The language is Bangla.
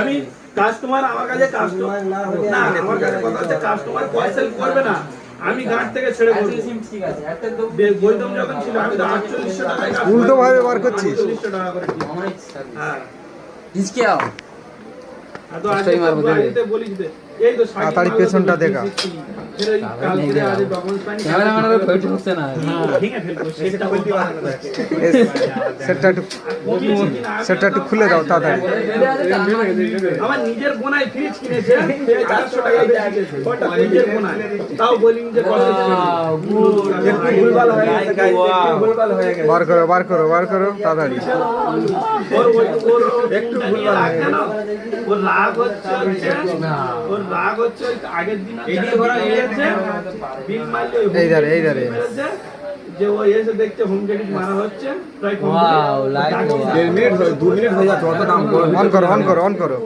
আমি কাস্টমার আমার কাছে কাস্টমার না আমার কাছে কথা হচ্ছে কাস্টমার ক্যান্সেল করবে না আমি গাঁট থেকে ছেড়ে বলবো ঠিক আছে একটা তো বইদম যখন ছিল আমি তো 4800 টাকায় উল্টো ভাবে বার করছিস 4800 টাকা করে হ্যাঁ इसके आओ তো আজকে বাড়িতে বলিস দে এই তো তাড়াতাড়ি পেছনটা দেখা ক্যামেরাম্যানের ফটো হচ্ছে না ভেঙে ফেলবো সেটা বলতে পারবো না সেটা একটু খুলে দাও তাড়াতাড়ি। আমার নিজের বোনায় ফ্রিজ কিনেছে 400 টাকা বেশি ওটা নিজের বোনায় তাও বলি যে একটু ভুলভাল হয়ে গেছে গাইস একটু ভুলভাল হয়ে গেছে বার করো তাড়াতাড়ি। ওর একটু ভুলভাল হয়ে গেছে ওর রাগ হচ্ছে ওই আগের দিন এদিকে ভরা হয়েছে বিল মারলে এই ধারে যে ও এসে দেখছে হোম ক্রেডিট মারা হচ্ছে প্রায় ওয়াও লাইক 1 মিনিট 2 মিনিট হয়ে যাচ্ছে অত দাম অন করো